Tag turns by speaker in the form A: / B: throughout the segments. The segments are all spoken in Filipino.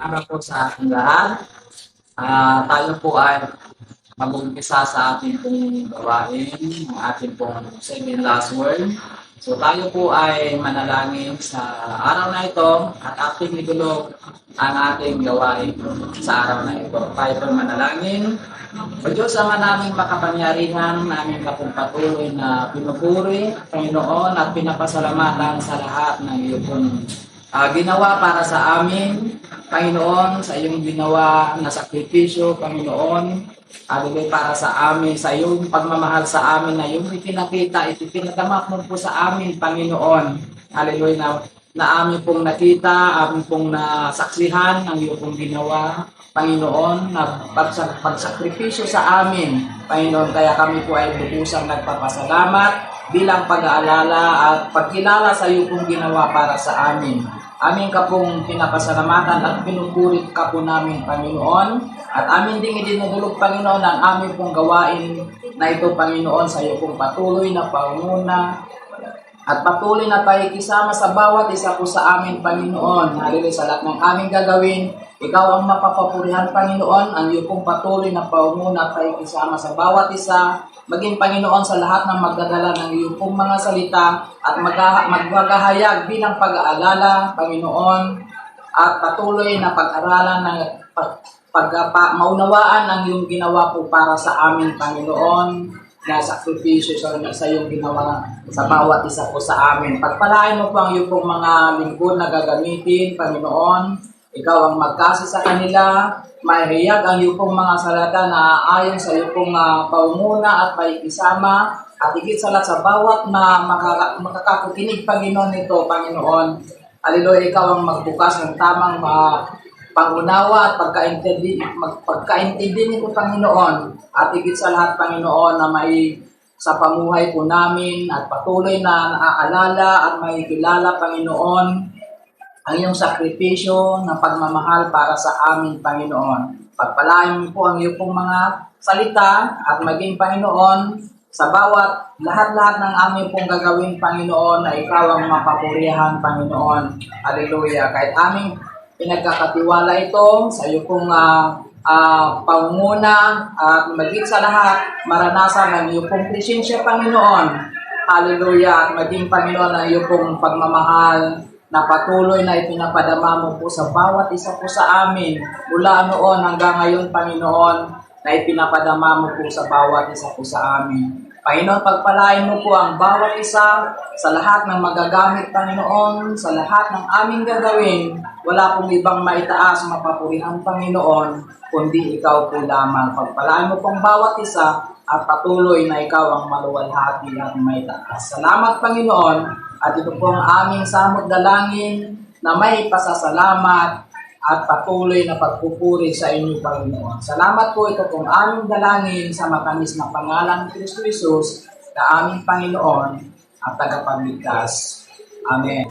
A: Para po sa ating lahat. Tayo po ay mag-umpisa sa ating pong gawain, ang ating pong 7 last word. So tayo po ay manalangin sa araw na ito at ating idulog ang ating gawain sa araw na ito. Tayo po manalangin. O Diyos, Ama naming makapangyarihan, namin kapong patuloy na pinupuri, Panginoon, at pinapasalamatan sa lahat ng iyong ginawa para sa amin, Panginoon, sa iyong ginawa na sakripisyo, Panginoon, Hallelujah, para sa amin, sa iyong pagmamahal sa amin na iyong ipinakita, ipinagamak mo po sa amin, Panginoon. Hallelujah, na amin pong nakita, amin pong nasaksihan ang iyong pong ginawa, Panginoon, na pagsakripisyo sa amin, Panginoon, kaya kami po ay lubusang nagpapasalamat bilang pag-aalala at pagkilala sa iyo pong ginawa para sa amin. Amin ka pong pinapasalamatan at pinupuri ka po namin, Panginoon. At amin ding idinudulog, Panginoon, ang amin pong gawain na ito, Panginoon, sa iyo pong patuloy na pangunguna at patuloy na pakikisama sa bawat isa po sa amin, Panginoon. Hallelujah, sa lahat ng aming gagawin, ikaw ang mapapapurihan, Panginoon, ang iyong pong patuloy na pangunguna at pakikisama sa bawat isa, maging, Panginoon, sa lahat ng magdadala ng iyong pong mga salita at magmagahayag bilang pag-aalala, Panginoon, at patuloy na pag-aralan ng maunawaan ang iyong ginawa po para sa amin, Panginoon, na sakripisyo sa iyong ginawa sa bawat isa po sa amin. Pagpalain mo po ang iyong pong mga lingkod na gagamitin, Panginoon. Ikaw ang magkasi sa kanila, mahiyag ang iyong pong mga salata na ayon sa iyong pong paumuna at paikisama, at higit sa lahat sa bawat na makakakinig, Panginoon, nito, Panginoon. Hallelujah, ikaw ang magbukas ng tamang pangunawa at pagkaintindi nito, Panginoon, at higit sa lahat, Panginoon, na may sa pamuhay po namin at patuloy na naaalala at may kilala, Panginoon, ang iyong sakripisyo ng pagmamahal para sa amin, Panginoon. Pagpalain mo po ang iyong pong mga salita at maging, Panginoon, sa bawat lahat-lahat ng aming pong gagawin, Panginoon, na ikaw ang mapapurihan, Panginoon. Hallelujah. Kahit aming pinagkakatiwala ito sa iyo pong pangunguna at maging sa lahat maranasan ng iyo pong presensya, Panginoon. Hallelujah. At maging, Panginoon, ang iyo pong pagmamahal na patuloy na ipinapadama mo po sa bawat isa po sa amin mula noon hanggang ngayon, Panginoon, na ipinapadama mo po sa bawat isa po sa amin. Panginoon, pagpalain mo po ang bawat isa sa lahat ng magagamit, Panginoon, sa lahat ng aming gagawin. Wala pong ibang maitaas, mapapurihan, Panginoon, kundi ikaw po lamang. Pagpalain mo pong bawat isa at patuloy na ikaw ang maluwalhati at maitaas. Salamat, Panginoon, at ito po ang aming samot dalangin na may pasasalamat at patuloy na pagpupuri sa inyo, Panginoon. Salamat po, ito pong aming dalangin sa matamis na pangalan ni Kristo Jesus na aming Panginoon at tagapagligtas. Amen.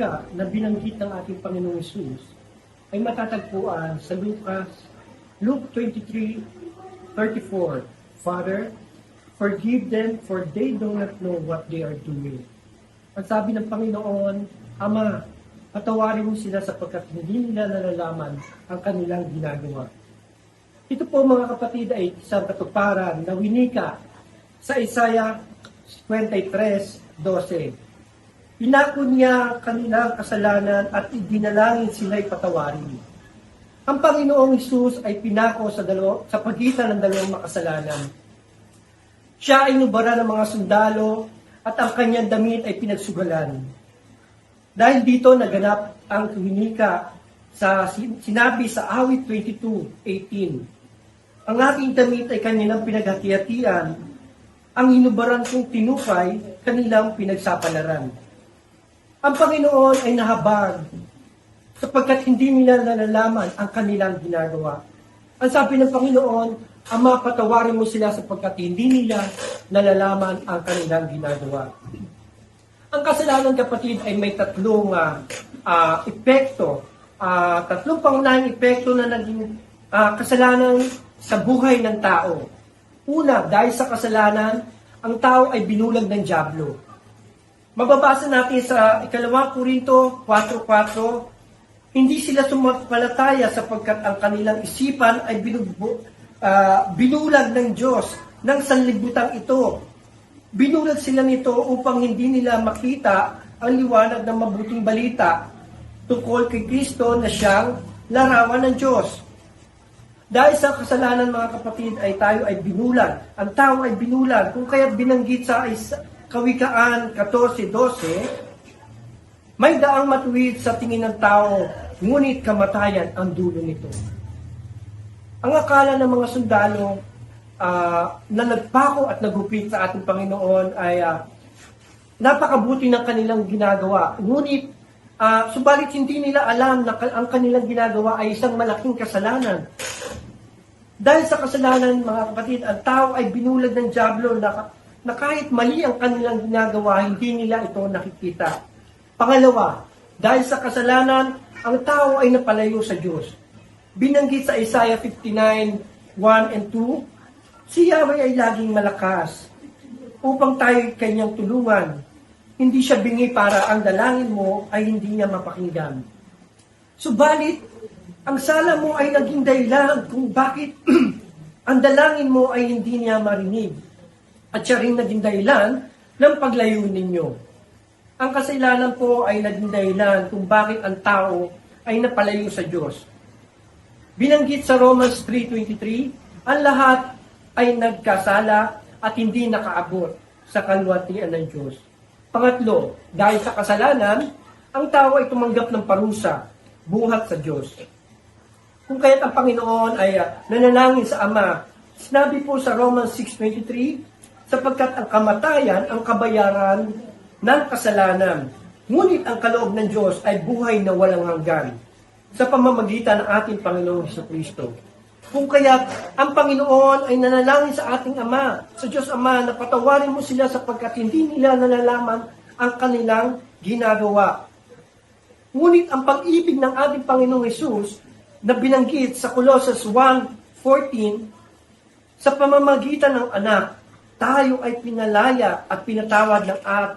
B: wika na binanggit ng ating Panginoong Hesus ay matatagpuan sa Luke 23:34. Father, forgive them for they do not know what they are doing. Ang sabi ng Panginoon, Ama, patawarin mo sila sapagkat hindi nila nalalaman ang kanilang ginagawa. Ito po mga kapatid ay isang katuparan na winika sa Isaiah 53:12. Pinako niya kanilang kasalanan at idinalangin sila'y patawarin. Ang Panginoong Hesus ay pinako sa pagitan ng dalawang makasalanan. Siya ay nubaran ng mga sundalo at ang kanyang damit ay pinagsugalan. Dahil dito naganap ang winika sa sinabi sa Awit 22:18. Ang aking damit ay kanilang pinaghati-hatian, ang hinubaran kong tinupay, kanilang pinagsapalaran. Ang Panginoon ay nahabag sapagkat hindi nila nalalaman ang kanilang ginagawa. Ang sabi ng Panginoon, Ama, patawarin mo sila sapagkat hindi nila nalalaman ang kanilang ginagawa. Ang kasalanan, kapatid, ay may tatlong epekto, tatlong pangunahing epekto na naging kasalanan sa buhay ng tao. Una, dahil sa kasalanan, ang tao ay binulag ng dyablo. Mababasa natin sa 2 Korinto 4:4, hindi sila sumampalataya sapagkat ang kanilang isipan ay binulag ng Diyos ng sanlibutan ito. Binulag sila nito upang hindi nila makita ang liwanag ng mabuting balita tungkol kay Kristo na siyang larawan ng Diyos. Dahil sa kasalanan, mga kapatid, ay tayo ay binulag. Ang tao ay binulag. Kung kaya binanggit sa Kawikaan 14:12, may daang matuwid sa tingin ng tao, ngunit kamatayan ang dulo nito. Ang akala ng mga sundalo na nagpako at nagupit sa ating Panginoon ay napakabuti ng kanilang ginagawa. Ngunit, subalit hindi nila alam na ang kanilang ginagawa ay isang malaking kasalanan. Dahil sa kasalanan, mga kapatid, ang tao ay binulag ng dyablo na kahit mali ang kanilang ginagawa, hindi nila ito nakikita. Pangalawa, dahil sa kasalanan, ang tao ay napalayo sa Diyos. Binanggit sa Isaiah 59:1 and 2, si Yahweh ay laging malakas upang tayo kanyang tulungan. Hindi siya bingi para ang dalangin mo ay hindi niya mapakinggan. Subalit, ang sala mo ay naging dahilan kung bakit ang dalangin mo ay hindi niya marinig. At siya rin naging dahilan ng paglayo ninyo. Ang kasalanan po ay naging dahilan kung bakit ang tao ay napalayo sa Diyos. Binanggit sa Romans 3:23, ang lahat ay nagkasala at hindi nakaabot sa kaluwalhatian ng Diyos. Pangatlo, dahil sa kasalanan, ang tao ay tumanggap ng parusa, buhat sa Diyos. Kung kaya't ang Panginoon ay nanalangin sa Ama, sinabi po sa Romans 6:23, sapagkat ang kamatayan ang kabayaran ng kasalanan. Ngunit ang kaloob ng Diyos ay buhay na walang hanggan sa pamamagitan ng ating Panginoong Jesucristo. Kung kaya ang Panginoon ay nanalangin sa ating Ama, sa Diyos Ama, na patawarin mo sila sapagkat hindi nila nalalaman ang kanilang ginagawa. Ngunit ang pag-ibig ng ating Panginoong Hesus na binanggit sa Colossus 1:14, sa pamamagitan ng anak, tayo ay pinalaya at pinatawad sa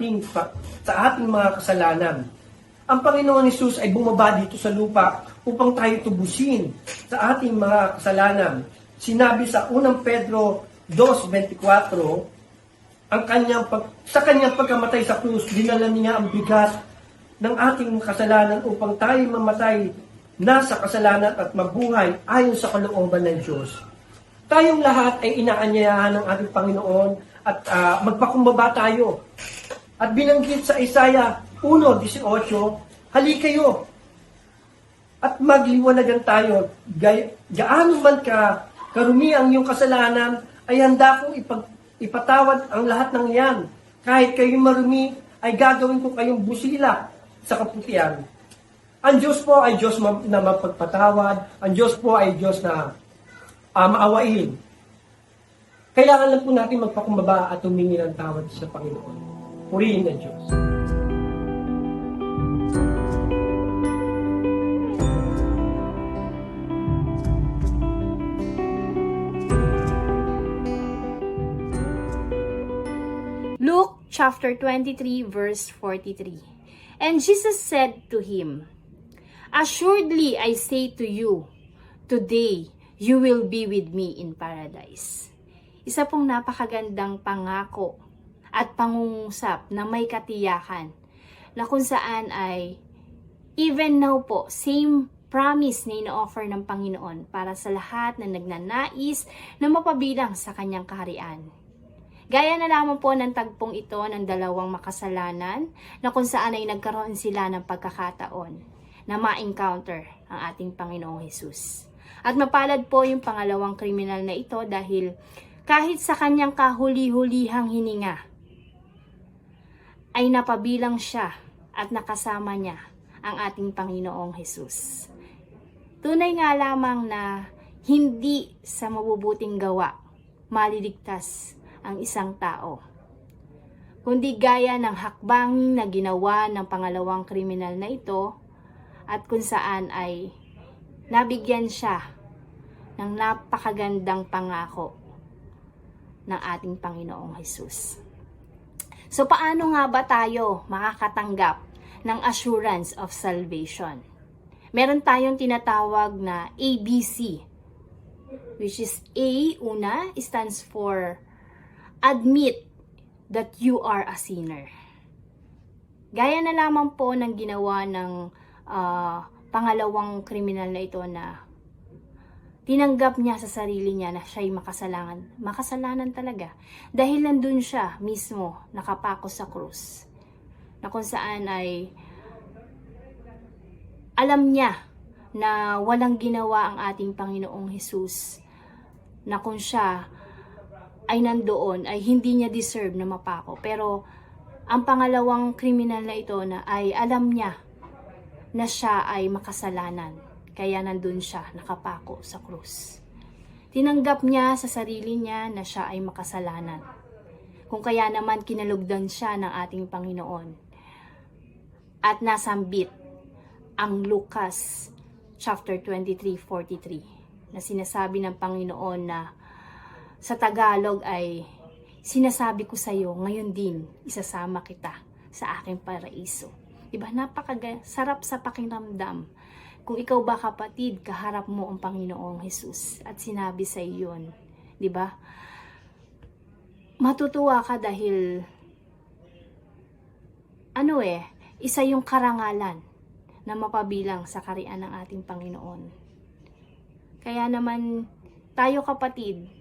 B: ating mga kasalanan. Ang Panginoon Hesus ay bumaba dito sa lupa upang tayo tubusin sa ating mga kasalanan. Sinabi sa 1 Pedro 2:24, sa kanyang pagkamatay sa krus, dinala niya ang bigat ng ating kasalanan upang tayo mamatay na sa kasalanan at mabuhay ayon sa kalooban ng Diyos. Tayong lahat ay inaanyayahan ng ating Panginoon at magpakumbaba tayo. At binanggit sa Isaiah 1:18, hali kayo at magliwanagan tayo. Gaano man karumi ang iyong kasalanan, ay handa kong ipatawad ang lahat ng iyan. Kahit kayo marumi, ay gagawin ko kayong busila sa kaputian. Ang Diyos po ay Diyos na mapagpatawad. Ang Diyos po ay Diyos na maawain. Kailangan lang po natin magpakumbaba at humingi ng tawad sa Panginoon. Purihin ng Diyos.
C: chapter 23, verse 43. And Jesus said to him, "Assuredly I say to you, today you will be with me in paradise." Isa pong napakagandang pangako at pangungusap na may katiyakan na kung saan ay even now po, same promise na ino-offer ng Panginoon para sa lahat na nagnanais na mapabilang sa kanyang kaharian. Gaya na lamang po ng tagpong ito ng dalawang makasalanan na kung saan ay nagkaroon sila ng pagkakataon na ma-encounter ang ating Panginoong Hesus. At mapalad po yung pangalawang kriminal na ito dahil kahit sa kanyang kahuli-hulihang hininga, ay napabilang siya at nakasama niya ang ating Panginoong Hesus. Tunay nga lamang na hindi sa mabubuting gawa maliligtas ang isang tao, kundi gaya ng hakbang na ginawa ng pangalawang kriminal na ito at kung saan ay nabigyan siya ng napakagandang pangako ng ating Panginoong Hesus. So paano nga ba tayo makakatanggap ng assurance of salvation? Meron tayong tinatawag na ABC, which is A, una, stands for admit that you are a sinner. Gaya na lamang po ng ginawa ng pangalawang kriminal na ito na tinanggap niya sa sarili niya na siya'y makasalanan. Makasalanan talaga. Dahil nandun siya mismo nakapako sa krus. Na kung saan ay alam niya na walang ginawa ang ating Panginoong Hesus. Na kung siya ay nandoon ay hindi niya deserve na mapako. Pero ang pangalawang kriminal na ito na ay alam niya na siya ay makasalanan. Kaya nandun siya, nakapako sa krus. Tinanggap niya sa sarili niya na siya ay makasalanan. Kung kaya naman kinalugdan siya ng ating Panginoon. At nasambit ang Lucas chapter 23:43 na sinasabi ng Panginoon na sa Tagalog ay sinasabi ko sa iyo, ngayon din isasama kita sa aking paraiso. Diba? Napakasarap sa pakiramdam. Kung ikaw ba kapatid, kaharap mo ang Panginoong Hesus at sinabi sa iyo yun, 'di ba? Matutuwa ka dahil isa yung karangalan na mapabilang sa kaharian ng ating Panginoon. Kaya naman tayo kapatid,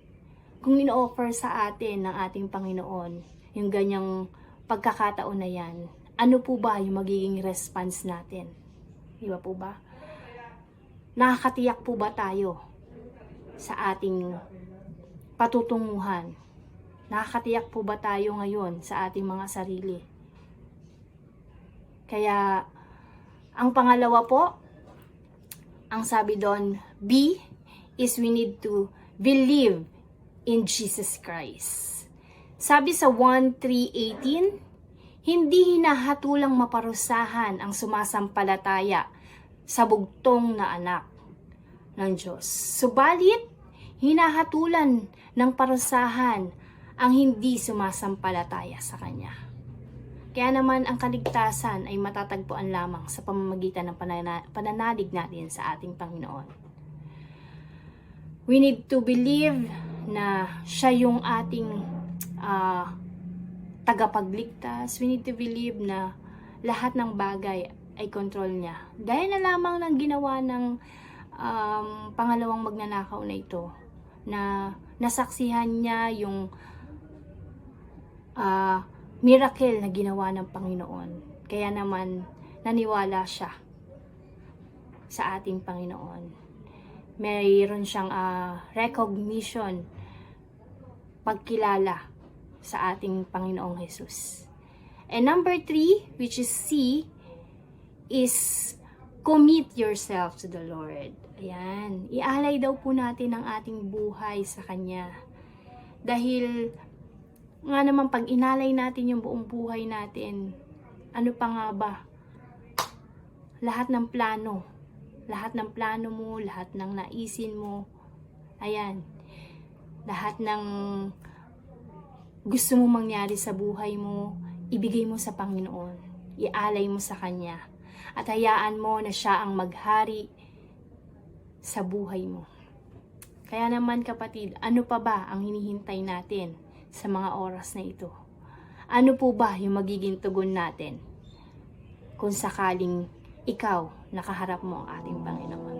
C: kung ino-offer sa atin ng ating Panginoon yung ganyang pagkakataon na yan, ano po ba yung magiging response natin? Di ba po ba? Nakakatiyak po ba tayo sa ating patutunguhan? Nakakatiyak po ba tayo ngayon sa ating mga sarili? Kaya, ang pangalawa po, ang sabi doon, B, is we need to believe in Jesus Christ. Sabi sa 1:3:18, hindi hinahatulang maparusahan ang sumasampalataya sa bugtong na anak ng Diyos. Subalit, hinahatulan ng parusahan ang hindi sumasampalataya sa Kanya. Kaya naman ang kaligtasan ay matatagpuan lamang sa pamamagitan ng pananalig natin sa ating Panginoon. We need to believe na siya yung ating tagapagligtas. We need to believe na lahat ng bagay ay control niya. Gaya na lamang ng ginawa ng pangalawang magnanakaw na ito, na nasaksihan niya yung miracle na ginawa ng Panginoon. Kaya naman naniwala siya sa ating Panginoon. Mayroon siyang recognition, pagkilala sa ating Panginoong Hesus. And number 3, which is C, is commit yourself to the Lord. Ayan. Ialay daw po natin ang ating buhay sa Kanya. Dahil nga naman pag inalay natin yung buong buhay natin, ano pa nga ba? Lahat ng plano mo, lahat ng naisin mo, ayan, lahat ng gusto mo mangyari sa buhay mo, ibigay mo sa Panginoon, ialay mo sa Kanya, at hayaan mo na siya ang maghari sa buhay mo. Kaya naman kapatid, ano pa ba ang hinihintay natin sa mga oras na ito? Ano po ba yung magiging tugon natin kung sakaling ikaw nakaharap mo ang ating Panginoon?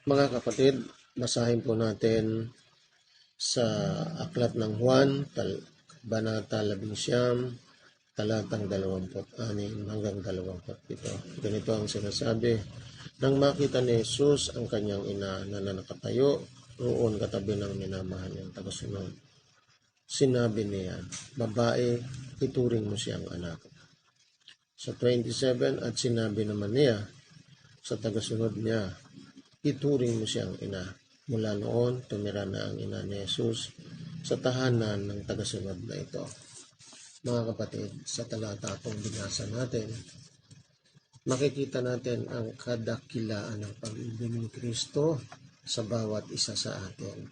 D: Mga kapatid, basahin po natin sa Aklat ng Juan, Banata 11, talatang 26 hanggang 27. Ganito ang sinasabi: Nang makita ni Jesus ang kanyang ina na nakatayo roon katabi ng minamahal niyang tagasunod, sinabi niya, "Babae, ituring mo siyang anak." Sa 27, at sinabi naman niya sa tagasunod niya, "Ituring mo siyang ina." Mula noon, tumira na ang ina ni Jesus sa tahanan ng tagasunod na ito. Mga kapatid, sa talata itong binasa natin, makikita natin ang kadakilaan ng pag-ibig ni Kristo sa bawat isa sa atin.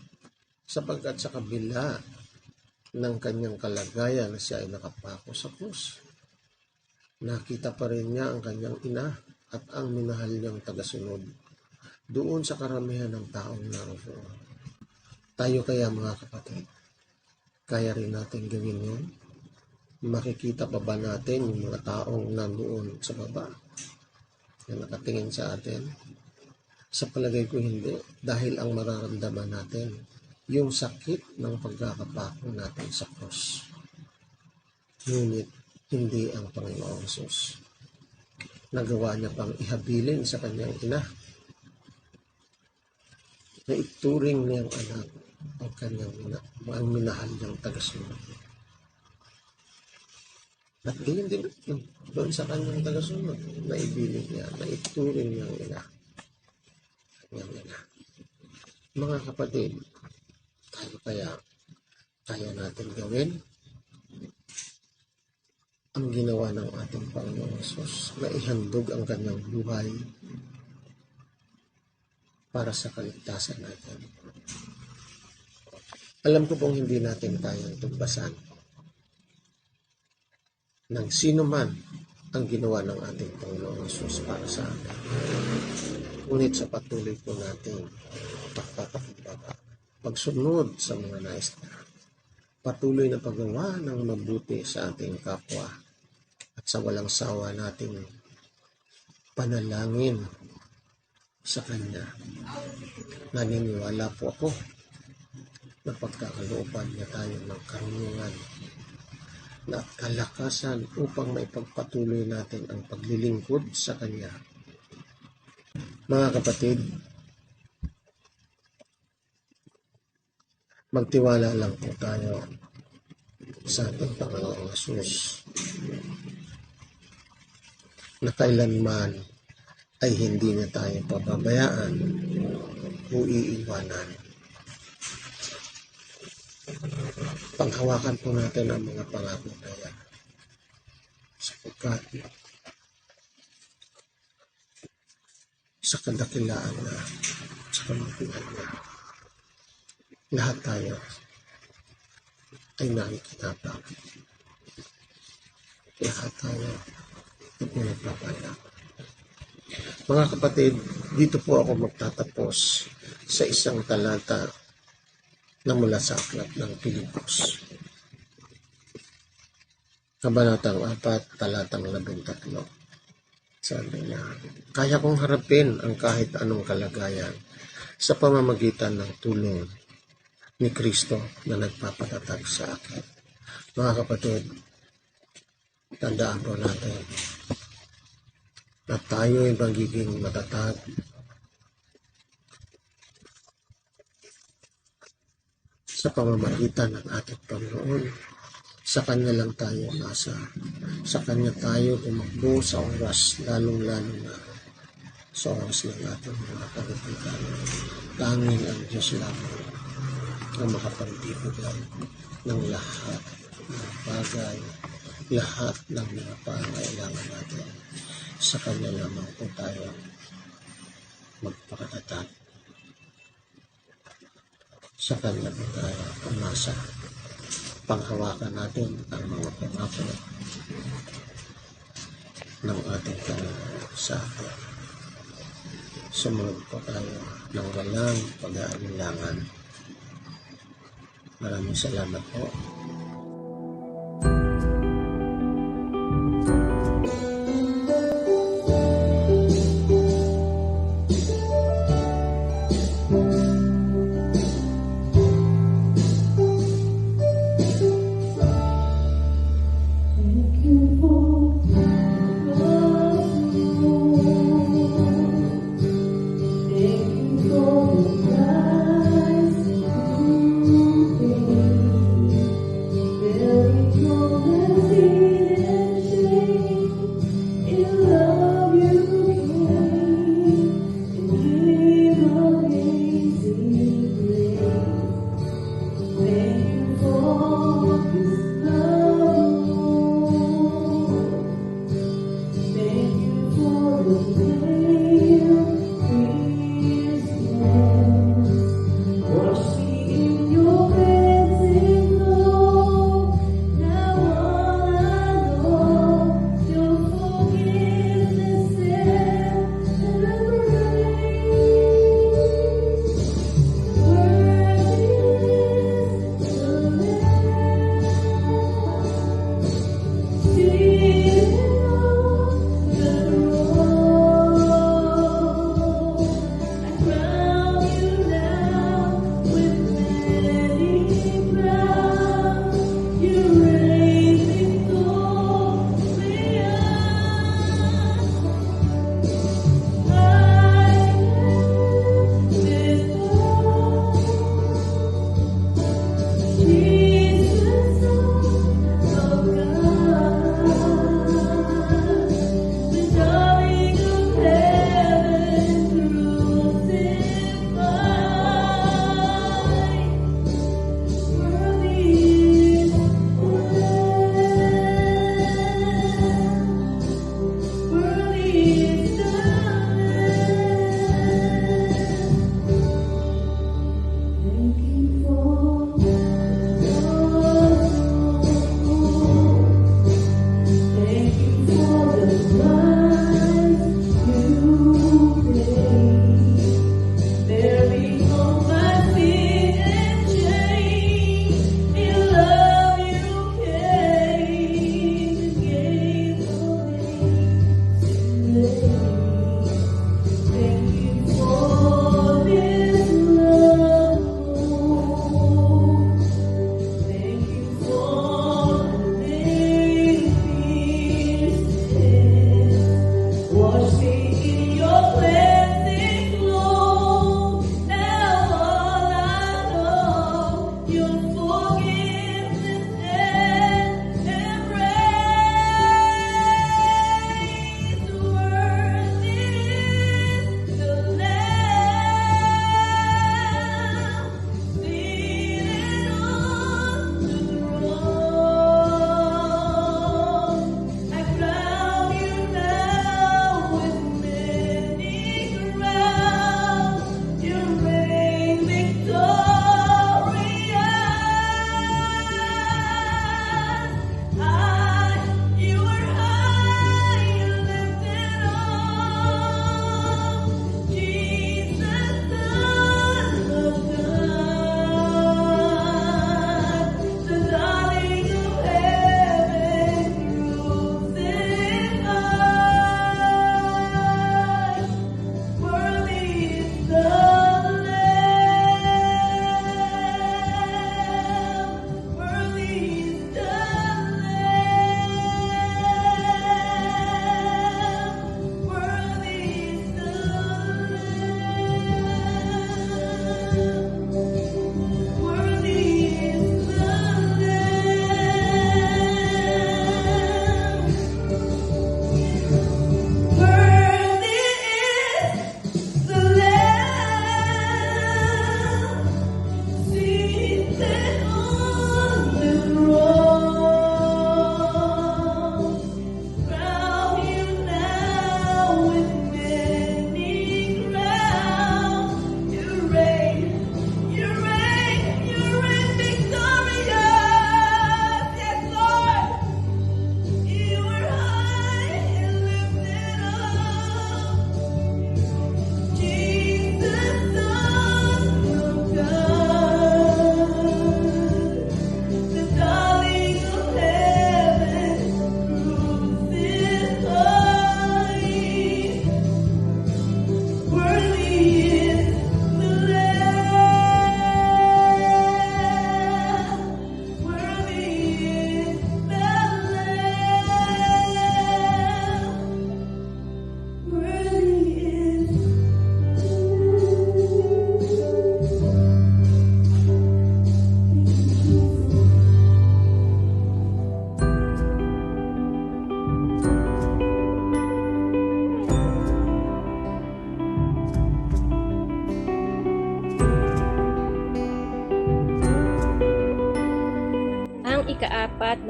D: Sapagkat sa kabila ng kanyang kalagayan na siya ay nakapako sa krus, nakita pa rin niya ang kanyang ina at ang minahal niyang tagasunod doon sa karamihan ng taong naroon. Tayo kaya mga kapatid, kaya rin natin gawin yun? Makikita pa ba natin yung mga taong nandoon sa baba na nakatingin sa atin? Sa palagay ko hindi, dahil ang mararamdaman natin yung sakit ng pagkakapako natin sa krus. Ngunit hindi ang Panginoong Hesus. Nagawa niya pang ihabilin sa kanyang ina na ituring niyang anak ang kanyang ang minahal niyang tagasunod. At ganyan din doon sa kanyang tagasunod na ibilig niya, na ituring niyang ina. Kanyang ina. Mga kapatid, tayo kaya natin gawin ang ginawa ng ating Panginoong Hesus na ihandog ang kanyang buhay para sa kaligtasan natin. Alam ko pong hindi natin kayang tugbasan ng sino man ang ginawa ng ating Panginoong Hesus para sa atin. Ngunit sa patuloy po natin pagpapakumbaba, pagsunod sa mga nais na, patuloy na paggawa ng mabuti sa ating kapwa, at sa walang sawa nating panalangin sa Kanya. Naniniwala po ako na pagkakalooban niya tayo ng karunungan na kalakasan upang maipagpatuloy natin ang paglilingkod sa Kanya. Mga kapatid, magtiwala lang po tayo sa ating Panginoong Hesus na kailanman ay hindi na tayo pababayaan o iiwanan. Panghawakan po natin ang mga pangako na yan, sapagkat sa kadakilaan na, sa kamangkilan na, lahat tayo ay nakikinabang. Lahat tayo ay pinagpapalang. Mga kapatid, dito po ako magtatapos sa isang talata na mula sa aklat ng Pilipos. Kabanatang 4, talatang 13. Sabi niya, kaya kong harapin ang kahit anong kalagayan sa pamamagitan ng tulong ni Kristo na nagpapatatag sa akin. Mga kapatid, tandaan po natin na tayo ay magiging matatag sa pamamagitan ng ating Panginoon. Sa Kanya lang tayo nasa. Sa Kanya tayo tumakbo sa oras, lalong-lalo na sa oras ng ating mga kagupitan. Tanging ang Diyos lamang na makapagdibigay ng lahat ng bagay, lahat ng mga pangailangan natin. Sa Kanya lamang po tayo magpakatatag. Sa Kanya po tayo umasa. Panghawakan natin ang mga pangako ng ating Panginoon sa atin. Sumunod po tayo ng walang pag-aalinlangan. Maraming salamat po.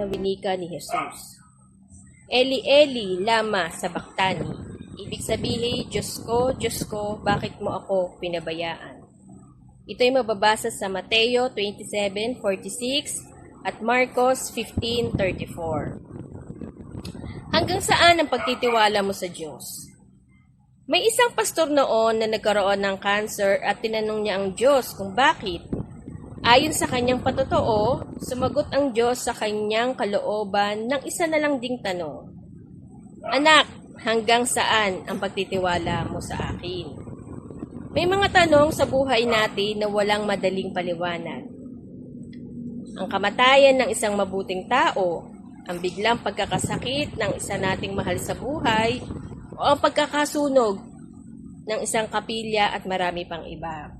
E: ng winika ni Jesus. Eli, Eli, lama sabachthani. Ibig sabihin, Diyos ko, bakit mo ako pinabayaan? Ito ay mababasa sa Mateo 27:46 at Marcos 15:34. Hanggang saan ang pagtitiwala mo sa Diyos? May isang pastor noon na nagkaroon ng cancer at tinanong niya ang Diyos kung bakit. Ayon sa kanyang patotoo, sumagot ang Diyos sa kanyang kalooban ng isa na lang ding tanong. Anak, hanggang saan ang pagtitiwala mo sa akin? May mga tanong sa buhay natin na walang madaling paliwanag. Ang kamatayan ng isang mabuting tao, ang biglang pagkakasakit ng isa nating mahal sa buhay, o ang pagkakasunog ng isang kapilya at marami pang iba.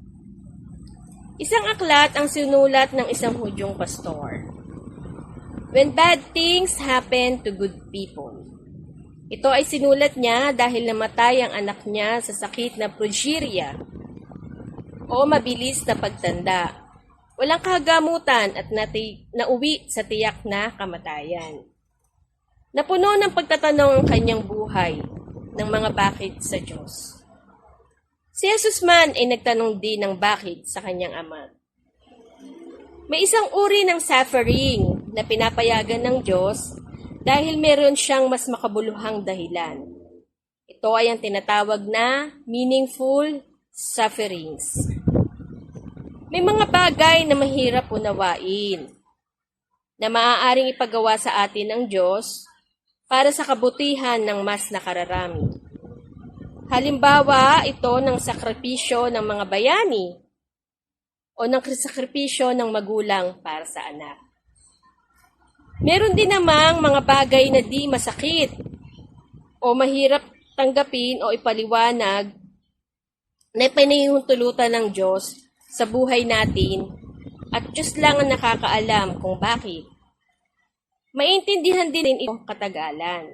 E: Isang aklat ang sinulat ng isang Hudyong pastor. When bad things happen to good people. Ito ay sinulat niya dahil namatay ang anak niya sa sakit na progeria o mabilis na pagtanda. Walang kagamutan at nauwi sa tiyak na kamatayan. Napuno ng pagtatanong ang kanyang buhay ng mga bakit sa Diyos. Si Jesus man ay nagtanong din ng bakit sa kanyang ama. May isang uri ng suffering na pinapayagan ng Diyos dahil meron siyang mas makabuluhang dahilan. Ito ay ang tinatawag na meaningful sufferings. May mga bagay na mahirap unawain na maaaring ipagawa sa atin ng Diyos para sa kabutihan ng mas nakararami. Halimbawa, ito ng sakripisyo ng mga bayani o ng sakripisyo ng magulang para sa anak. Meron din namang mga bagay na di masakit o mahirap tanggapin o ipaliwanag na pinahihuntulutan ng Diyos sa buhay natin at Diyos lang ang nakakaalam kung bakit. Maintindihan din ito katagalan.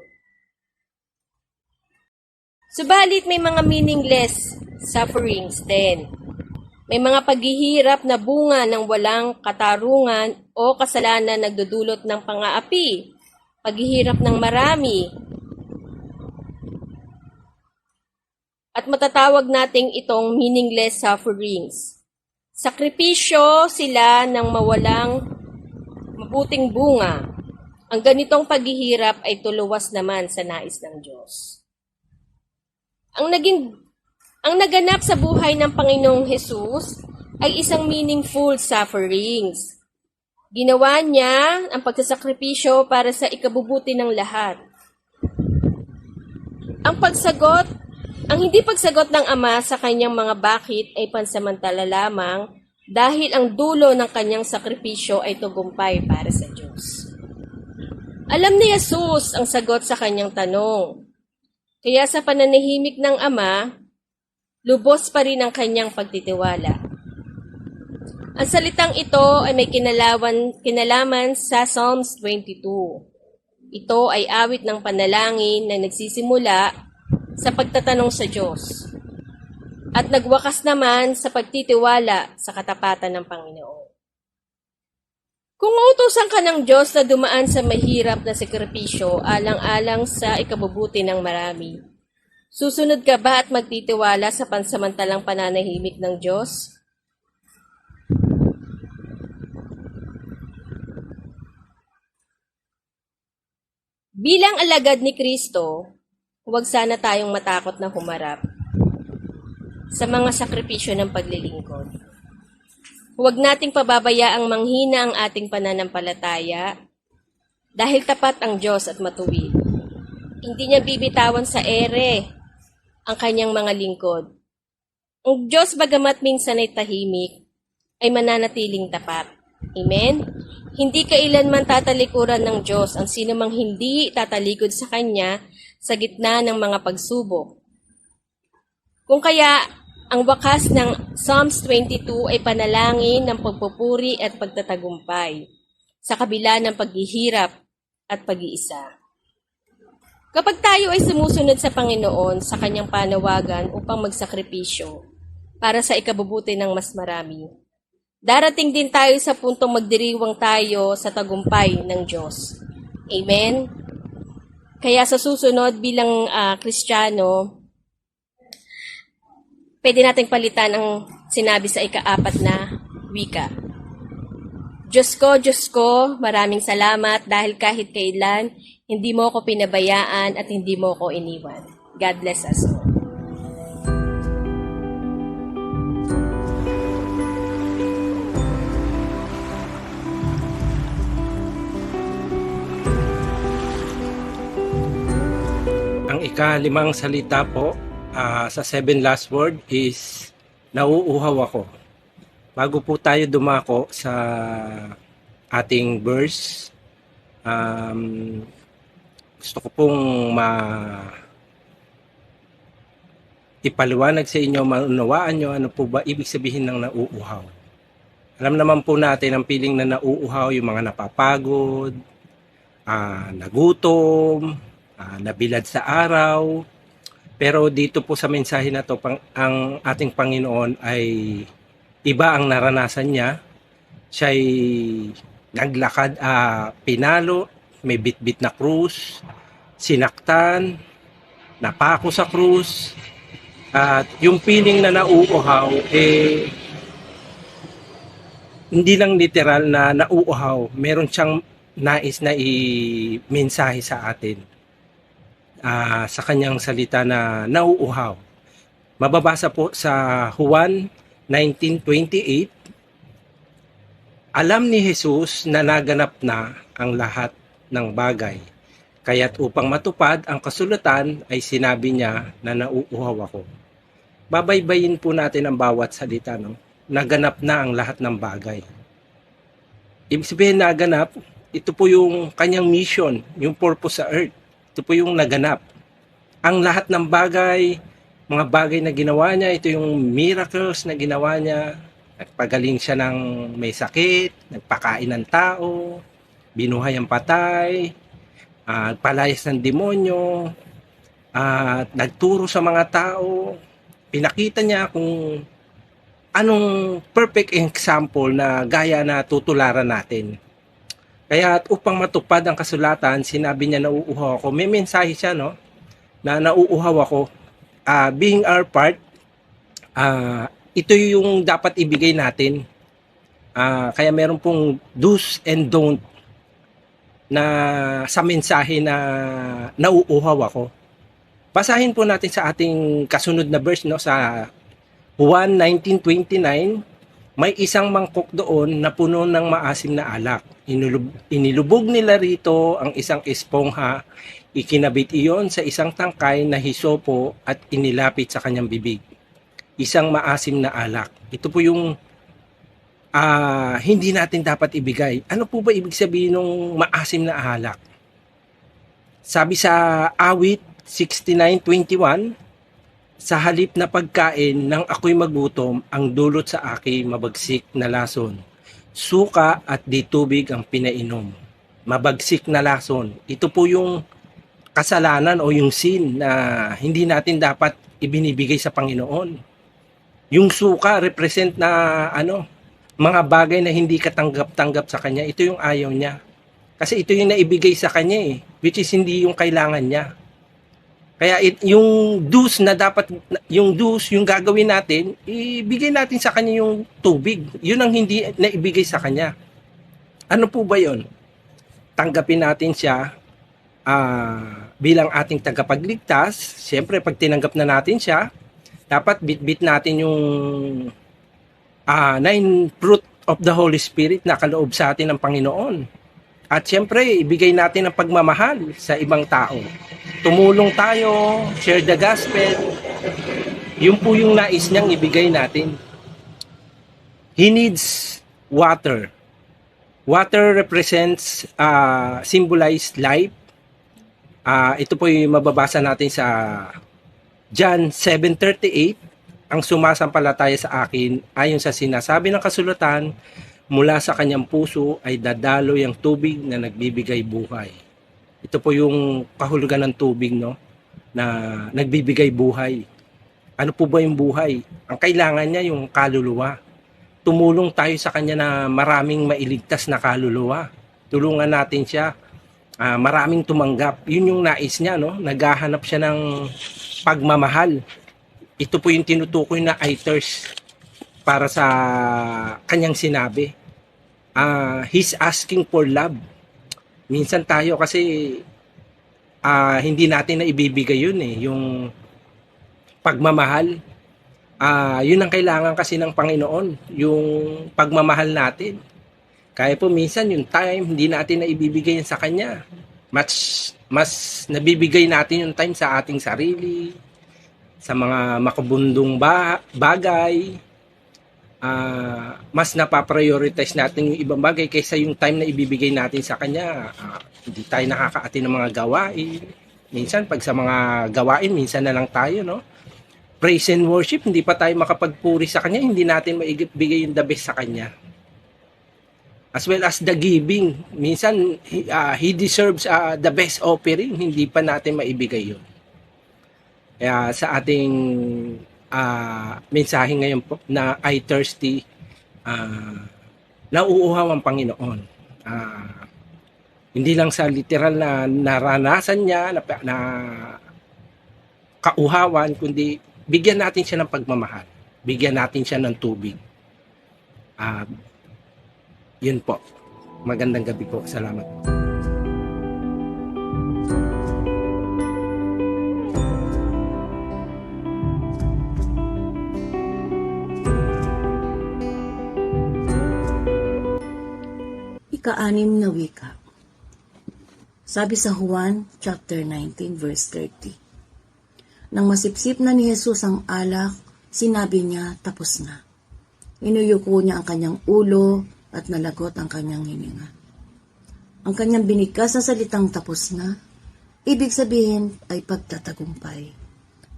E: Subalit may mga meaningless sufferings din. May mga paghihirap na bunga ng walang katarungan o kasalanan nagdudulot ng pang-aapi, paghihirap ng marami, at matatawag nating itong meaningless sufferings. Sakripisyo sila ng mawalang mabuting bunga. Ang ganitong paghihirap ay tuluwas naman sa nais ng Diyos. Ang naganap sa buhay ng Panginoong Hesus ay isang meaningful sufferings. Ginawa niya ang pagsasakripisyo para sa ikabubuti ng lahat. Ang hindi pagsagot ng Ama sa kanyang mga bakit ay pansamantala lamang dahil ang dulo ng kanyang sakripisyo ay tagumpay para sa Diyos. Alam ni Jesus ang sagot sa kanyang tanong. Kaya sa pananahimik ng Ama, lubos pa rin ang kanyang pagtitiwala. Ang salitang ito ay may kinalaman sa Psalms 22. Ito ay awit ng panalangin na nagsisimula sa pagtatanong sa Diyos at nagwakas naman sa pagtitiwala sa katapatan ng Panginoon. Kung utusan ka ng Diyos na dumaan sa mahirap na sakripisyo alang-alang sa ikabubuti ng marami, susunod ka ba at magtitiwala sa pansamantalang pananahimik ng Diyos? Bilang alagad ni Kristo, huwag sana tayong matakot na humarap sa mga sakripisyo ng paglilingkod. Huwag nating pababayaang manghina ang ating pananampalataya dahil tapat ang Diyos at matuwid. Hindi niya bibitawan sa ere ang kanyang mga lingkod. Ang Diyos bagamat minsan ay tahimik, ay mananatiling tapat. Amen? Hindi kailanman tatalikuran ng Diyos ang sinumang hindi tatalikod sa Kanya sa gitna ng mga pagsubok. Kung kaya, ang wakas ng Psalms 22 ay panalangin ng pagpupuri at pagtatagumpay sa kabila ng paghihirap at pag-iisa. Kapag tayo ay sumusunod sa Panginoon sa Kanyang panawagan upang magsakripisyo para sa ikabubuti ng mas marami, Darating din tayo sa puntong magdiriwang tayo sa tagumpay ng Diyos. Amen? Kaya sa susunod bilang Kristiyano, pwede nating palitan ang sinabi sa ika-4 na wika. Diyos ko, maraming salamat dahil kahit kailan, hindi mo ako pinabayaan at hindi mo ako iniwan. God bless us all.
F: Ang ika-5 salita po sa 7 last word is nauuhaw ako. Bago po tayo dumako sa ating verse, gusto ko pong ipaliwanag sa inyo, maunawaan nyo ano po ba ibig sabihin ng nauuhaw. Alam naman po natin ang feeling na nauuhaw, yung mga napapagod, nagutom, nabilad sa araw. Pero dito po sa mensahe na to, ang ating Panginoon ay iba ang naranasan niya. Siya'y naglakad, pinalo, may bitbit na krus, sinaktan, napako sa krus. At yung feeling na nauuhaw, hindi lang literal na nauuhaw. Meron siyang nais na i-mensahe sa atin. Sa kanyang salita na nauuhaw. Mababasa po sa Juan 19:28. Alam ni Jesus na naganap na ang lahat ng bagay. Kaya't upang matupad ang kasulatan ay sinabi niya na nauuhaw ako. Babaybayin po natin ang bawat salita, no? Naganap na ang lahat ng bagay. Ibig sabihin naganap, ito po yung kanyang mission, yung purpose sa earth. Ito po yung naganap. Ang lahat ng bagay, mga bagay na ginawa niya, ito yung miracles na ginawa niya. Nagpagaling siya ng may sakit, nagpakain ng tao, binuhay ang patay, palayas ng demonyo, nagturo sa mga tao. Pinakita niya kung anong perfect example na gaya na tutularan natin. Kaya upang matupad ang kasulatan, sinabi niya nauuhaw ako. May mensahe siya, no? Na nauuhaw ako. Being our part, ito yung dapat ibigay natin. Kaya meron pong do's and don't na sa mensahe na nauuhaw ako. Basahin po natin sa ating kasunod na verse, no? Sa Juan 19:29, may isang mangkok doon na puno ng maasim na alak. Inilubog nila rito ang isang espongha, ikinabit iyon sa isang tangkay na hisopo at inilapit sa kanyang bibig. Isang maasim na alak. Ito po yung hindi natin dapat ibigay. Ano po ba ibig sabihin ng maasim na alak? Sabi sa awit 69:21, sa halip na pagkain ng ako'y magutom, ang dulot sa akin mabagsik na lason. Suka at di tubig ang pinainom. Mabagsik na lason. Ito po yung kasalanan o yung sin na hindi natin dapat ibinibigay sa Panginoon. Yung suka represent na mga bagay na hindi katanggap-tanggap sa Kanya. Ito yung ayaw niya. Kasi ito yung naibigay sa Kanya which is hindi yung kailangan niya. Kaya yung dues na dapat, yung gagawin natin, ibigay natin sa Kanya yung tubig. Yun ang hindi naibigay sa Kanya. Ano po ba yun? Tanggapin natin siya bilang ating tagapagligtas. Siyempre, pag tinanggap na natin siya, dapat bitbit natin yung 9 fruit of the Holy Spirit na kaloob sa atin ng Panginoon. At siyempre, ibigay natin ang pagmamahal sa ibang tao. Tumulong tayo, share the gospel. Yun po yung nais niyang ibigay natin. He needs water. Water represents, symbolized life. Ito po yung mababasa natin sa John 7:38. Ang sumasampalataya sa akin, ayon sa sinasabi ng kasulatan, mula sa kanyang puso ay dadaloy ang tubig na nagbibigay buhay. Ito po yung kahulugan ng tubig, no? Na nagbibigay buhay. Ano po ba yung buhay? Ang kailangan niya yung kaluluwa. tumulong tayo sa kanya na maraming mailigtas na kaluluwa. Tulungan natin siya. Maraming tumanggap. Yun yung nais niya, no? Naghahanap siya ng pagmamahal. Ito po yung tinutukoy na I thirst para sa kanyang sinabi. He's asking for love. Minsan tayo kasi hindi natin na ibibigay yun eh, yung pagmamahal. Yun ang kailangan kasi ng Panginoon, yung pagmamahal natin. Kaya po minsan yung time, hindi natin na ibibigay yun sa Kanya. Mas nabibigay natin yung time sa ating sarili, sa mga makabundong bagay. Mas napaprioritize natin yung ibang bagay kaysa yung time na ibibigay natin sa Kanya. Hindi tayo nakakaati ng mga gawain. Minsan, pag sa mga gawain, minsan na lang tayo, no? Praise and worship, hindi pa tayo makapagpuri sa Kanya, hindi natin maibigay yung the best sa Kanya. As well as the giving, minsan, He deserves the best offering, hindi pa natin maibigay yun. Kaya sa ating mensahe ngayon po na I thirsty, nauuhaw ang Panginoon. Hindi lang sa literal na naranasan niya, na kauhawan, kundi bigyan natin siya ng pagmamahal. Bigyan natin siya ng tubig. Yun po. Magandang gabi po. Salamat.
G: Ika-anim na wika. Sabi sa Juan chapter 19 verse 30. Nang masipsip na ni Jesus ang alak, sinabi niya, tapos na. Inuyuko niya ang kanyang ulo at nalagot ang kanyang hininga. Ang kanyang binigkas na salitang tapos na, ibig sabihin ay pagtatagumpay.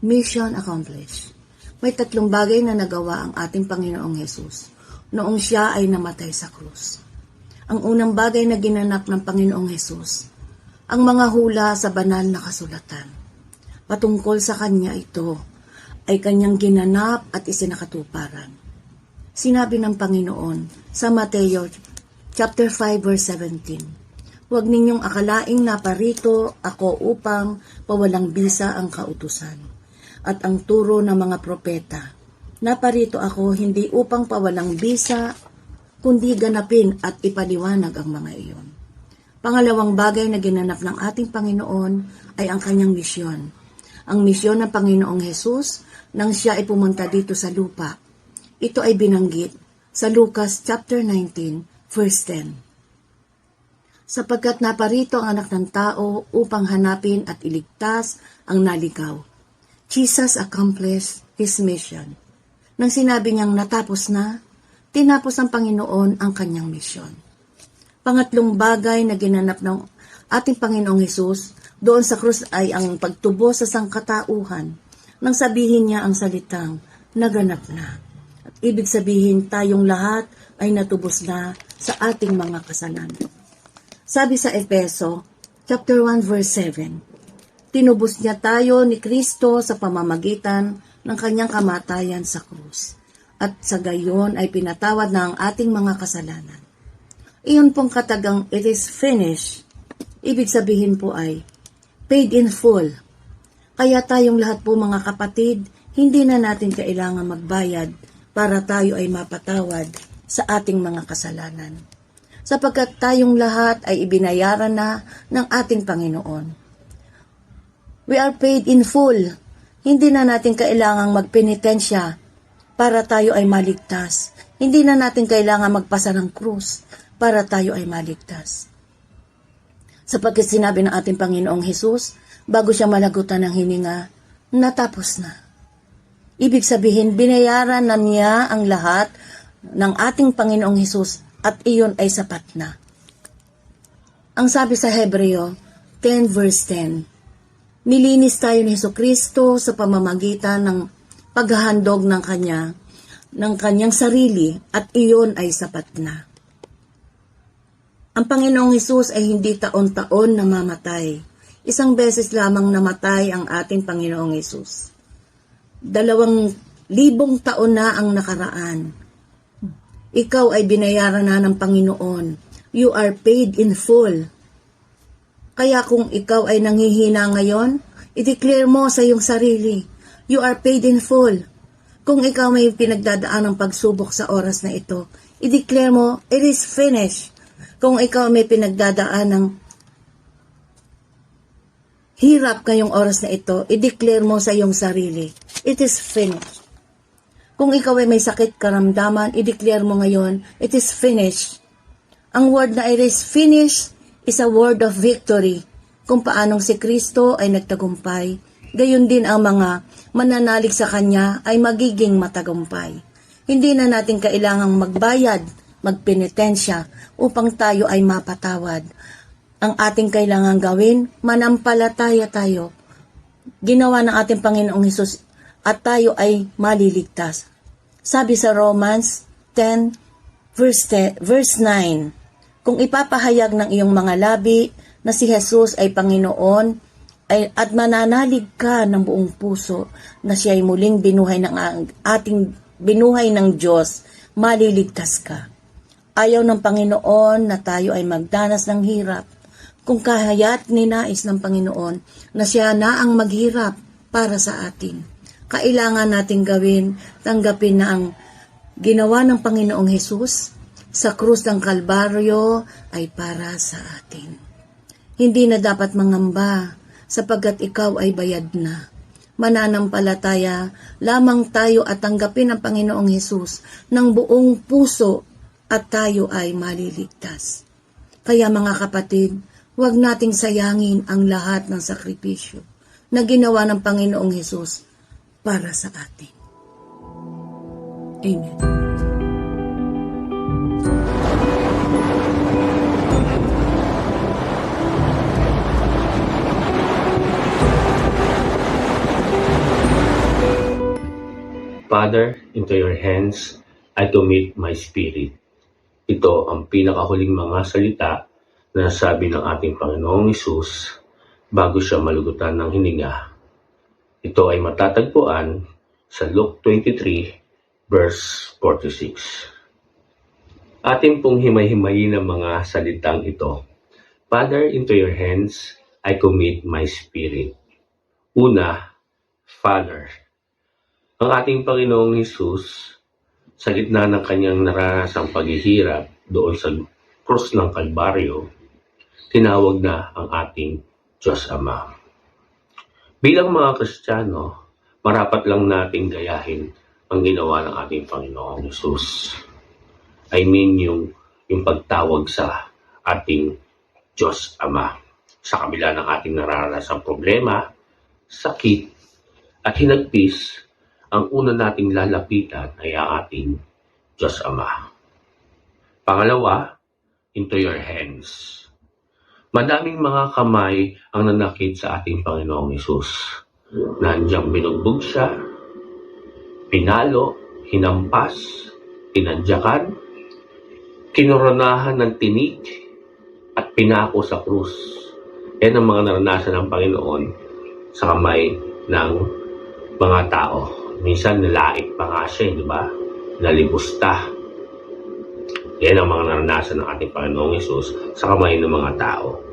G: Mission accomplished. May 3 bagay na nagawa ang ating Panginoong Jesus noong siya ay namatay sa krus. Ang unang bagay na ginanap ng Panginoong Jesus, ang mga hula sa banal na kasulatan. Patungkol sa kanya ito ay kanyang ginanap at isinakatuparan. Sinabi ng Panginoon sa Mateo chapter 5 verse 17, huwag ninyong akalaing naparito ako upang pawalang bisa ang kautusan at ang turo ng mga propeta. Naparito ako hindi upang pawalang bisa, kundi ganapin at ipaliwanag ang mga iyon. Pangalawang bagay na ginanap ng ating Panginoon ay ang kanyang misyon. Ang misyon ng Panginoong Jesus nang siya ay pumunta dito sa lupa. Ito ay binanggit sa Lucas chapter 19 verse 10. Sapagkat naparito ang anak ng tao upang hanapin at iligtas ang naligaw. Jesus accomplished His mission. Nang sinabi niyang natapos na, tinapos ng Panginoon ang kanyang misyon. Pangatlong bagay na ginanap ng ating Panginoong Hesus doon sa krus ay ang pagtubo sa sangkatauhan nang sabihin niya ang salitang naganap na. At ibig sabihin tayong lahat ay natubos na sa ating mga kasalanan. Sabi sa Efeso, chapter 1 verse 7, tinubos niya tayo ni Kristo sa pamamagitan ng kanyang kamatayan sa krus. At sa gayon ay pinatawad na ang ating mga kasalanan. Iyon pong katagang it is finished, ibig sabihin po ay paid in full. Kaya tayong lahat po mga kapatid, hindi na natin kailangan magbayad para tayo ay mapatawad sa ating mga kasalanan. Sapagkat tayong lahat ay ibinayaran na ng ating Panginoon. We are paid in full. Hindi na natin kailangang magpenitensya para tayo ay maligtas. Hindi na natin kailangan magpasa ng krus para tayo ay maligtas. Sapagkat sinabi ng ating Panginoong Hesus, bago siya malagutan ng hininga, natapos na. Ibig sabihin, binayaran na niya ang lahat ng ating Panginoong Hesus at iyon ay sapat na. Ang sabi sa Hebreo 10 verse 10, nilinis tayo ni Hesukristo sa pamamagitan ng paghahandog ng kanyang sarili at iyon ay sapat na. Ang Panginoong Hesus ay hindi taon-taon namamatay. 1 beses lamang namatay ang ating Panginoong Hesus. 2,000 taon na ang nakaraan. Ikaw ay binayaran na ng Panginoon. You are paid in full. Kaya kung ikaw ay nanghihina ngayon, i-declare mo sa iyong sarili, you are paid in full. Kung ikaw may pinagdadaan ng pagsubok sa oras na ito, i-declare mo, it is finished. Kung ikaw may pinagdadaan ng hirap ngayong oras na ito, i-declare mo sa iyong sarili, it is finished. Kung ikaw ay may sakit karamdaman, i-declare mo ngayon, it is finished. Ang word na it is finished is a word of victory. Kung paanong si Kristo ay nagtagumpay, gayon din ang mga mananalig sa Kanya ay magiging matagumpay. Hindi na natin kailangang magbayad, magpenitensya upang tayo ay mapatawad. Ang ating kailangang gawin, manampalataya tayo. Ginawa ng ating Panginoong Hesus at tayo ay maliligtas. Sabi sa Romans 10, verse 9, kung ipapahayag ng iyong mga labi na si Jesus ay Panginoon at mananalig ka ng buong puso na siya ay muling binuhay ng Diyos, maliligtas ka. Ayaw ng Panginoon na tayo ay magdanas ng hirap. Kung kaya't ninais ng Panginoon na siya na ang maghirap para sa atin. Kailangan nating gawin, tanggapin na ang ginawa ng Panginoong Hesus sa krus ng Kalbaryo ay para sa atin. Hindi na dapat mangamba sapagkat ikaw ay bayad na. Mananampalataya lamang tayo at tanggapin ang Panginoong Hesus ng buong puso at tayo ay maliligtas. Kaya mga kapatid, huwag nating sayangin ang lahat ng sakripisyo na ginawa ng Panginoong Hesus para sa atin. Amen.
H: Father, into your hands I commit my spirit. Ito ang pinakahuling mga salita na nasabi ng ating Panginoong Hesus bago siya malugutan ng hininga. Ito ay matatagpuan sa Luke 23, verse 46. Ating pong himay-himayin ang mga salitang ito. Father, into your hands I commit my spirit. Una, Father. Ang ating Panginoong Hesus, sa gitna ng kanyang naranasang paghihirap doon sa krus ng Kalbaryo, tinawag na ang ating Diyos Ama. Bilang mga Kristiyano, marapat lang nating gayahin ang ginawa ng ating Panginoong Hesus. I mean yung pagtawag sa ating Diyos Ama. Sa kabila ng ating nararanasang problema, sakit, at hinagpis, ang una nating lalapitan ay ang ating Diyos Ama. Pangalawa, into your hands. Madaming mga kamay ang nanakit sa ating Panginoong Hesus. Nandiyan binugbog siya, pinalo, hinampas, tinadyakan, kinoronahan ng tinig, at pinako sa krus. Yan ang mga naranasan ng Panginoon sa kamay ng mga tao. Minsan nalaik pa nga siya, di ba? Nalibusta. Yan ang mga naranasan ng ating Panginoong Hesus sa kamay ng mga tao.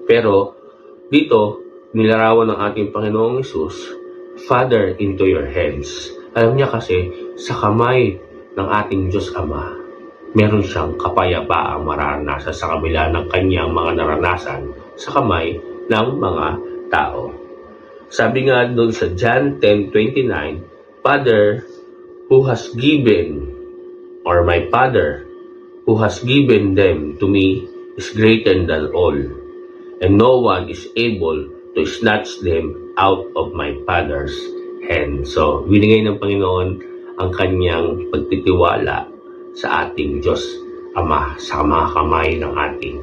H: Pero dito, nilarawan ng ating Panginoong Hesus, Father, into your hands. Alam niya kasi, sa kamay ng ating Diyos Ama, meron siyang kapayapaang mararanasan sa kabila ng kanyang mga naranasan sa kamay ng mga tao. Sabi nga doon sa John 10:29, Father who has given, or my Father who has given them to me is greater than all, and no one is able to snatch them out of my Father's hand. So, binigay ng Panginoon ang kanyang pagtitiwala sa ating Diyos Ama, sa mga kamay ng ating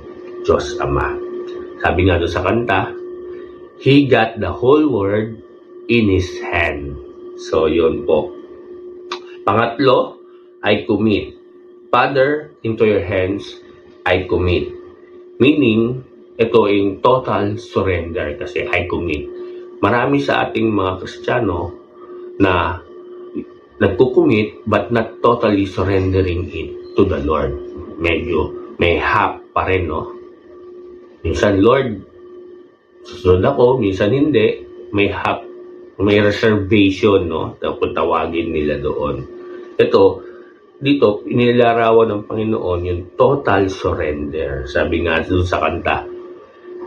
H: Diyos Ama. Sabi nga doon sa kanta, He got the whole world in His hand. So, yun po. Pangatlo, I commit. Father, into your hands, I commit. Meaning, ito yung total surrender kasi I commit. Marami sa ating mga Kristiyano na nagkukumit but not totally surrendering it. to the Lord. Medyo may half pa rin, no? Minsan, Lord, susunod ako, minsan hindi. May half, may reservation, no? Dapat tawagin nila doon. Ito, dito, inilarawan ng Panginoon yung total surrender. Sabi nga doon sa kanta,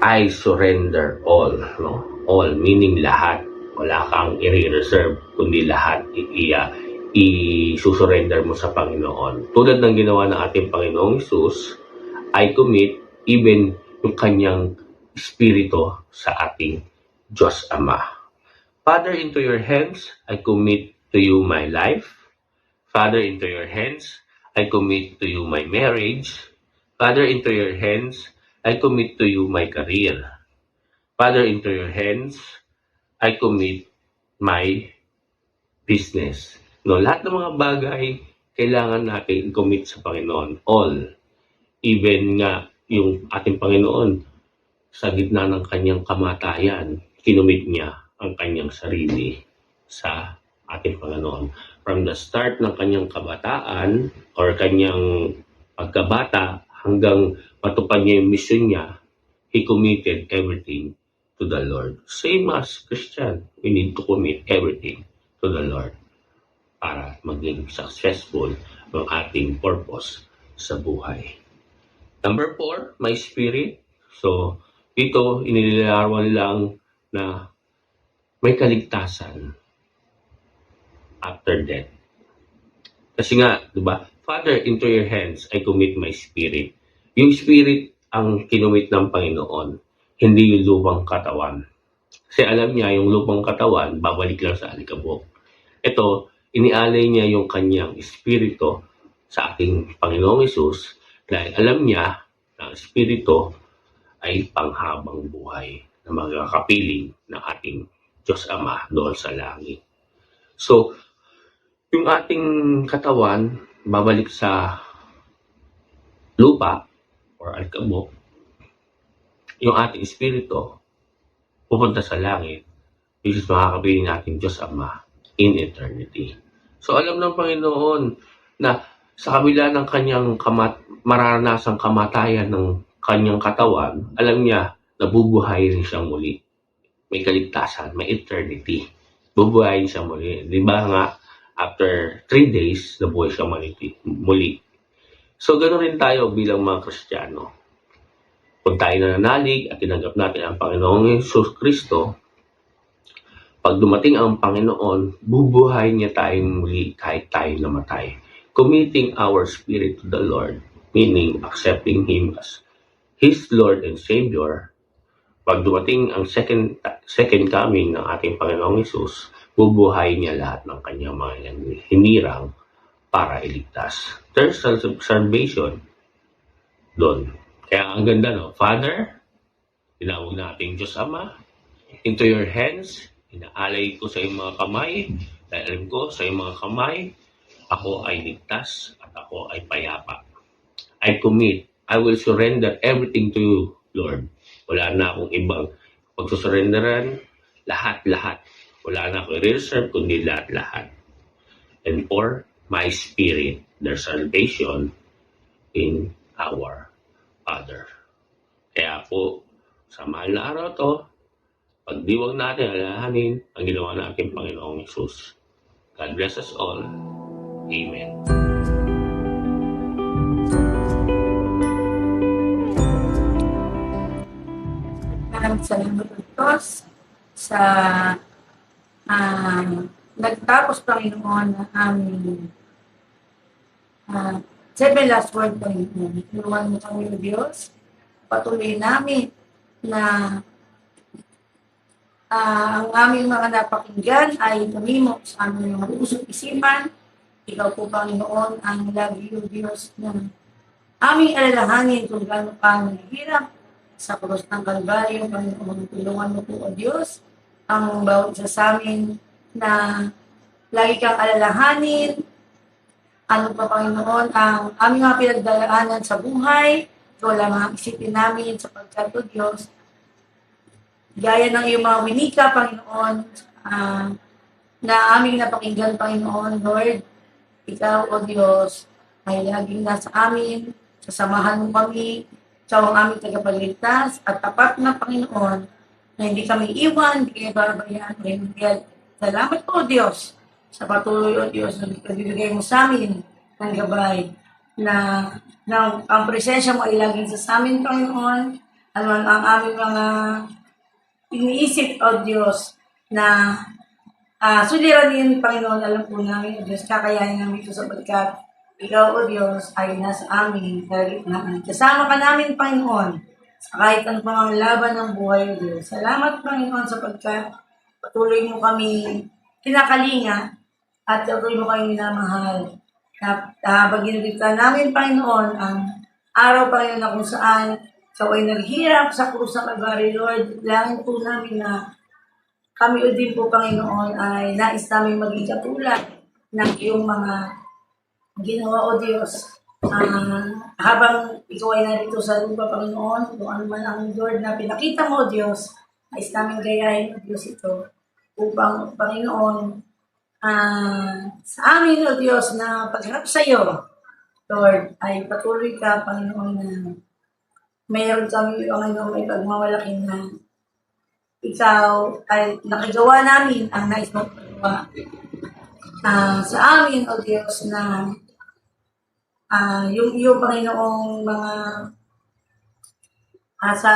H: I surrender all, no? All, meaning lahat. Wala kang i-reserve, kundi lahat i-surrender mo sa Panginoon. Tulad ng ginawa ng ating Panginoong Hesus, I commit even yung kanyang espiritu sa ating Diyos Ama. Father, into your hands, I commit to you my life. Father, into your hands, I commit to you my marriage. Father, into your hands, I commit to you my career. Father, into your hands, I commit my business. No, lahat ng mga bagay kailangan natin i-commit sa Panginoon. All. Even nga yung ating Panginoon sa gitna ng kanyang kamatayan, kinumit niya ang kanyang sarili sa ating Panginoon. From the start ng kanyang kabataan or kanyang pagkabata hanggang matupad niya yung mission niya, he committed everything to the Lord. Same as Christian, we need to commit everything to the Lord para maging successful ang ating purpose sa buhay. Number 4, my spirit. So, ito, inilarawan lang na may kaligtasan after death. Kasi nga, di ba, Father, into your hands, I commit my spirit. Yung spirit ang kinumit ng Panginoon, hindi yung lupang katawan. Kasi alam niya, yung lupang katawan, babalik lang sa alikabok. Ito, inialay niya yung kanyang espiritu sa ating Panginoong Hesus dahil alam niya na ang espiritu ay panghabang buhay na magkakapiling ng ating Diyos Ama doon sa langit. So, yung ating katawan, babalik sa lupa or alikabok, yung ating espiritu, pupunta sa langit, which is makakapiling natin Diyos Ama in eternity. So alam ng Panginoon na sa kabila ng kanyang maranasang kamatayan ng kanyang katawan, alam niya na bubuhay rin siyang muli. May kaligtasan, may eternity. Bubuhayin siya muli. Di ba nga, after 3 days, nabuhay siya muli. So ganoon rin tayo bilang mga Kristiyano. Kung tayo nananalig at tinanggap natin ang Panginoong Hesus Kristo, pag dumating ang Panginoon, bubuhay niya tayong muli kahit tayo namatay. Committing our spirit to the Lord, meaning accepting Him as His Lord and Savior. Pag dumating ang second coming ng ating Panginoong Hesus, bubuhay niya lahat ng kanyang mga hinirang para iligtas. There's salvation doon. Kaya ang ganda, no? Father, tinawag natin Diyos Ama, into your hands, inaalay ko sa iyong mga kamay, dahil alam ko sa iyong mga kamay, ako ay ligtas at ako ay payapa. I commit, I will surrender everything to you, Lord. Wala na akong ibang pagsusurrenderan, lahat-lahat. Wala na akong i-reserve, kundi lahat-lahat. And for my spirit, there's salvation in our Father. Kaya po, sa mahal na araw to, pagdiwag natin, alalahanin ang ginawa ng ating Panginoong Hesus. God bless us all. Amen.
I: Maraming salamat po sa nagtapos Panginoon ng aming 7 last word Panginoon. Inuwan mo kami ng Diyos. Patuloy namin na ang aming mga napakinggan ay tumimo sa aming mga pusong isipan. Ikaw po, Panginoon, ang lagi yung Diyos na aming alalahanin kung gaano kang hirap sa krus ng Kalbaryo. Panginoon, tulungan mo po, O Diyos, ang bawat isa sa amin na lagi kang alalahanin. Ano pa, Panginoon, ang aming mga pinagdaraanan sa buhay. Wala mga isipin namin sapagkat, O Diyos, gaya ng iyong mga winika, Panginoon, na aming napakinggan, Panginoon, Lord, ikaw, O Diyos, ay laging nasa amin, sasamahan mo kami, ikaw ang aming tagapagligtas at tapat na Panginoon na hindi kami iwan, hindi kayo babayaan, kaya salamat po Diyos sa patuloy o Diyos na bibigay mo sa amin ng gabay na ang presensya mo ay laging sa amin, Panginoon. Ano ang aming mga iniisip, O Diyos, na suliranin, Panginoon, alam po namin, O Diyos, kakayanin namin ito sapagkat Ikaw, O Diyos, ay nasa amin, kalagitnaan. Kasama ka namin, Panginoon, sa kahit ano pang ang laban ng buhay, O Diyos. Salamat, Panginoon, sapagkat patuloy mo kami kinakalinga at patuloy mo kami minamahal. Pag ginagita namin, Panginoon, ang araw, Panginoon, na kung saan ikaw ay naghirap sa krus ng Calvary, Lord, langin po namin na kami o din po, Panginoon, ay nais namin maging katulad ng iyong mga ginawa, O Diyos. Habang ikaw ay narito sa lupa, Panginoon, kung ano man ang Lord na pinakita mo, O Diyos, nais namin gayahin, O Diyos, ito upang, Panginoon, sa amin, O Diyos, na pagharap sa iyo, Lord, ay patuloy ka, Panginoon, na mayroon kami, Panginoon, may pagmamalaking na ikaw ay nakagawa namin ang nais mo pagawa sa amin, O Diyos, na yung iyong Panginoong mga sa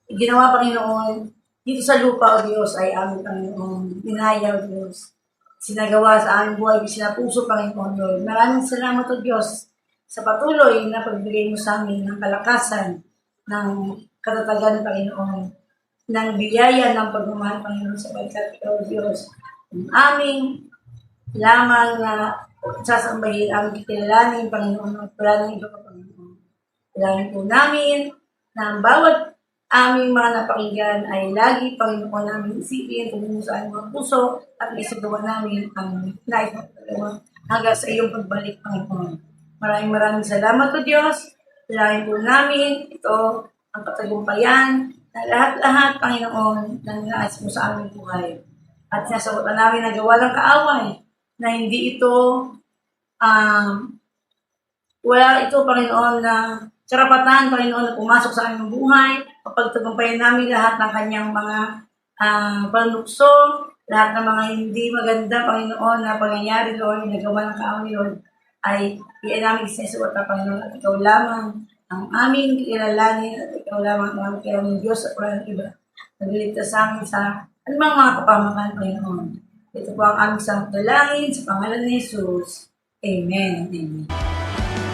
I: ginawa, Panginoon, dito sa lupa, O Diyos, ay aming Panginoon, inaya, O Diyos, sinagawa sa aming buhay, sinapuso, Panginoon, Lord. Maraming salamat, O Diyos, sa patuloy na pagbigay mo sa amin ng kalakasan, ng katatagan, Panginoon, ng biyaya ng pagmamahal, Panginoon, sa pagkat ikaw, Diyos, ang aming lamang na sasambahin, ang kilalanin, Panginoon, at wala ng iba pa, Panginoon. Kailangan po namin na ang bawat aming mga napakinggan ay lagi, Panginoon, namin isipin kung saan mga puso at isagawa namin ang nais na paggawa hanggang sa iyong pagbalik, Panginoon. Maraming salamat po, Diyos. Kailangan po namin ito ang katagumpayan na lahat-lahat, Panginoon, ng nais mo sa aming buhay. At sinasagutan namin na gawa ng kaaway na hindi ito, wala ito, Panginoon, na karapatan, Panginoon, na pumasok sa aming buhay. Kapagtagumpayan namin lahat ng kanyang mga panukso, lahat ng mga hindi maganda, Panginoon, na pangyayari, Lord, na gawa ng kaaway, Lord, ay iyan namin sinasuwata, Panginoon, at ikaw lamang ang aming kilalanin at ikaw lamang ang aming kilalanin Diyos at wala ng iba. Nagliligtas sa amin sa anumang mga kapamakan, Panginoon. Ito po ang aming samot dalangin sa pangalan ni Jesus. Amen. Amen.